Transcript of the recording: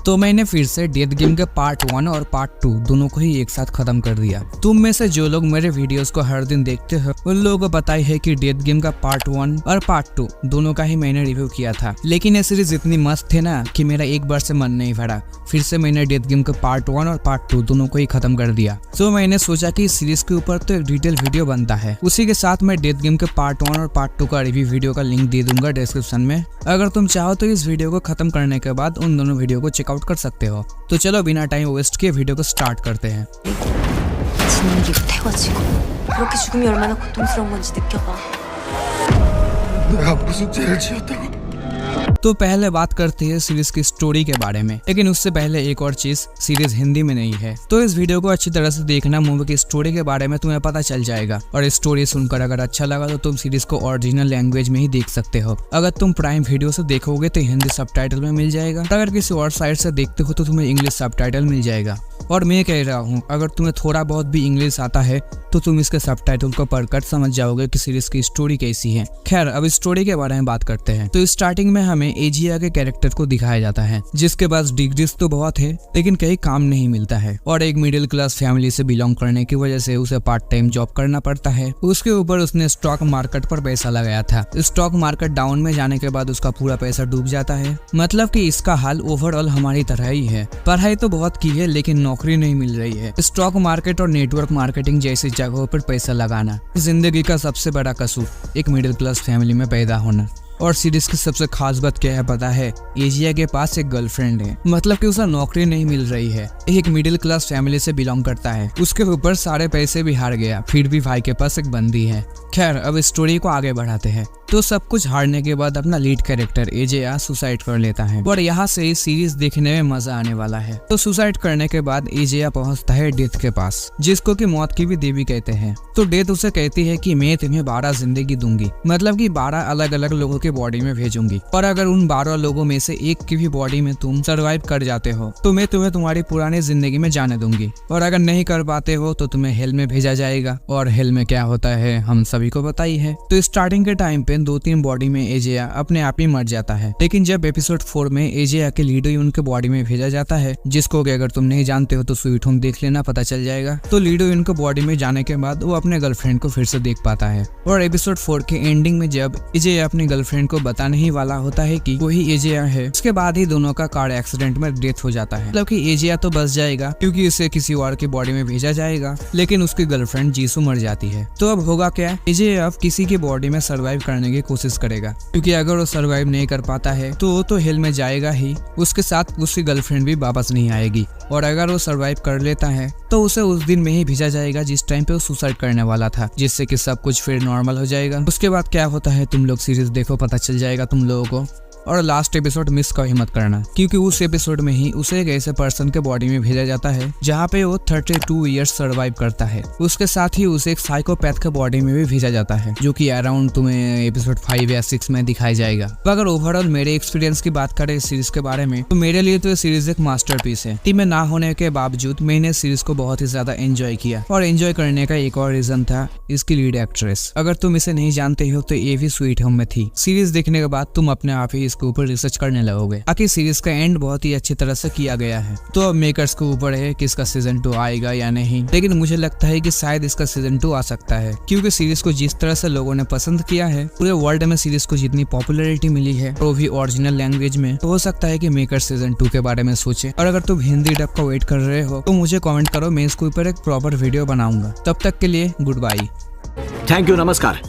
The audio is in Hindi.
तो मैंने फिर से डेथ गेम के पार्ट 1 और पार्ट 2 दोनों को ही एक साथ खत्म कर दिया। तुम में से जो लोग मेरे वीडियोस को हर दिन देखते हो उन लोगों को पता ही है कि डेथ गेम का पार्ट 1 और पार्ट 2 दोनों का ही मैंने रिव्यू किया था। लेकिन ये सीरीज इतनी मस्त थे ना कि मेरा एक बार से मन नहीं भरा। फिर से मैंने डेथ गेम के पार्ट 1 और पार्ट 2 दोनों को ही खत्म कर दिया। तो मैंने सोचा कि इस सीरीज के ऊपर तो एक डिटेल वीडियो बनता है। उसी के साथ मैं डेथ गेम के पार्ट 1 और पार्ट 2 का रिव्यू वीडियो का लिंक दे दूंगा डिस्क्रिप्शन में। अगर तुम चाहो तो इस वीडियो को खत्म करने के बाद उन दोनों वीडियो को चेकआउट कर सकते हो। तो चलो बिना टाइम वेस्ट किए वीडियो को स्टार्ट करते हैं। 그렇게 죽음이 얼마나 고통스러운 건지 느껴봐. 내가 무슨 죄를 지었다고? तो पहले बात करते हैं सीरीज की स्टोरी के बारे में। लेकिन उससे पहले एक और चीज, सीरीज हिंदी में नहीं है, तो इस वीडियो को अच्छी तरह से देखना। मूवी की स्टोरी के बारे में तुम्हें पता चल जाएगा। और स्टोरी सुनकर अगर अच्छा लगा तो तुम सीरीज को ओरिजिनल लैंग्वेज में ही देख सकते हो। अगर तुम प्राइम वीडियो से देखोगे तो हिंदी सबटाइटल में मिल जाएगा। अगर किसी और साइट से देखते हो तो तुम्हें इंग्लिश सबटाइटल मिल जाएगा। और मैं कह रहा हूँ, अगर तुम्हें थोड़ा बहुत भी इंग्लिश आता है तो तुम इसके सबटाइटल को पढ़कर समझ जाओगे कि सीरीज की स्टोरी कैसी है। खैर, अब स्टोरी के बारे में बात करते हैं। तो स्टार्टिंग में हमें एजिया के कैरेक्टर को दिखाया जाता है, जिसके पास डिग्रीज तो बहुत है लेकिन कहीं काम नहीं मिलता है। और एक मिडिल क्लास फैमिली से बिलोंग करने की वजह से उसे पार्ट टाइम जॉब करना पड़ता है। उसके ऊपर उसने स्टॉक मार्केट पर पैसा लगाया था। स्टॉक मार्केट डाउन में जाने के बाद उसका पूरा पैसा डूब जाता है। मतलब कि इसका हाल ओवरऑल हमारी तरह ही है। पढ़ाई तो बहुत की है लेकिन नौकरी नहीं मिल रही है। स्टॉक मार्केट और नेटवर्क मार्केटिंग जैसी जगहों पर पैसा लगाना जिंदगी का सबसे बड़ा कसूर, एक मिडिल क्लास फैमिली में पैदा होना। और सीरीज की सबसे खास बात क्या है पता है? एजिया के पास एक गर्लफ्रेंड है। मतलब कि उसे नौकरी नहीं मिल रही है। एक मिडिल क्लास फैमिली से बिलोंग करता है। उसके ऊपर सारे पैसे भी हार गया, फिर भी भाई के पास एक बंदी है। खैर, अब स्टोरी को आगे बढ़ाते हैं। तो सब कुछ हारने के बाद अपना लीड कैरेक्टर एजिया सुसाइड कर लेता है। और यहाँ से ही सीरीज देखने में मजा आने वाला है। तो सुसाइड करने के बाद एजिया पहुंचता है डेथ के पास, जिसको कि मौत की भी देवी कहते हैं। तो डेथ उसे कहती है कि मैं तुम्हें 12 जिंदगी दूंगी, मतलब कि 12 अलग अलग लोगों के बॉडी में भेजूंगी। और अगर उन 12 लोगों में से एक की भी बॉडी में तुम सर्वाइव कर जाते हो तो मैं तुम्हें तुम्हारी पुरानी जिंदगी में जाने दूंगी। और अगर नहीं कर पाते हो तो तुम्हें हेल में भेजा जाएगा। और हेल में क्या होता है हम सभी को पता ही है। तो स्टार्टिंग के टाइम पे 2-3 बॉडी में एजिया अपने आप ही मर जाता है। लेकिन जब एपिसोड 4 में एजिया के लीडो उनके बॉडी में भेजा जाता है, जिसको कि अगर तुम नहीं जानते हो तो स्वीट होम देख लेना, पता चल जाएगा। तो लीडो उनके बॉडी में जाने के बाद वो अपने गर्लफ्रेंड को फिर से देख पाता है। और एपिसोड 4 के एंडिंग में जब एजिया अपनी गर्लफ्रेंड को बताने ही वाला होता है कि वही एजिया है, उसके बाद ही दोनों का कार एक्सीडेंट में डेथ हो जाता है। मतलब कि एजिया तो बच जाएगा क्योंकि उसे किसी और की बॉडी में भेजा जाएगा, लेकिन उसकी गर्लफ्रेंड जीसू मर जाती है। तो अब होगा क्या? एजिया अब किसी की बॉडी में सर्वाइव करने की कोशिश करेगा, क्योंकि अगर वो सर्वाइव नहीं कर पाता है तो वो तो हेल में जाएगा ही, उसके साथ उसकी गर्लफ्रेंड भी वापस नहीं आएगी। और अगर वो सर्वाइव कर लेता है तो उसे उस दिन में ही भेजा जाएगा जिस टाइम पे वो सुसाइड करने वाला था, जिससे कि सब कुछ फिर नॉर्मल हो जाएगा। उसके बाद क्या होता है तुम लोग सीरीज देखो, पता चल जाएगा तुम लोगों को। और लास्ट एपिसोड मिस कभी मत करना, क्योंकि उस एपिसोड में ही उसे एक ऐसे पर्सन के बॉडी में भेजा जाता है जहाँ पे वो 32 इयर्स सर्वाइव करता है। उसके साथ ही उसे एक साइकोपैथ के बॉडी में भी भेजा जाता है, जो कि अराउंड तुम्हें एपिसोड 5 या 6 में दिखाई जाएगा। तो अगर ओवरऑल मेरे एक्सपीरियंस की बात करें इस सीरीज के बारे में, तो मेरे लिए तो ये सीरीज एक मास्टरपीस है। टीम में ना होने के बावजूद मैंने सीरीज को बहुत ही ज्यादा एंजॉय किया। और एंजॉय करने का एक और रीजन था इसकी लीड एक्ट्रेस। अगर तुम इसे नहीं जानते हो तो ये भी स्वीट होम में थी। सीरीज देखने के बाद तुम अपने आप ही इसके ऊपर रिसर्च करने लगोगे। बाकी सीरीज का एंड बहुत ही अच्छी तरह से किया गया है। तो अब मेकर्स के ऊपर है कि इसका सीजन 2 आएगा या नहीं, लेकिन मुझे लगता है कि शायद इसका सीजन 2 आ सकता है, क्योंकि सीरीज को जिस तरह से लोगों ने पसंद किया है, पूरे वर्ल्ड में सीरीज को जितनी पॉपुलैरिटी मिली है वो भी ओरिजिनल लैंग्वेज में, तो हो सकता है कि मेकर्स सीजन 2 के बारे में सोचे। और अगर तुम हिंदी डब का वेट कर रहे हो तो मुझे कमेंट करो, मैं इसके ऊपर एक प्रॉपर वीडियो बनाऊंगा। तब तक के लिए गुड बाय। थैंक यू, नमस्कार।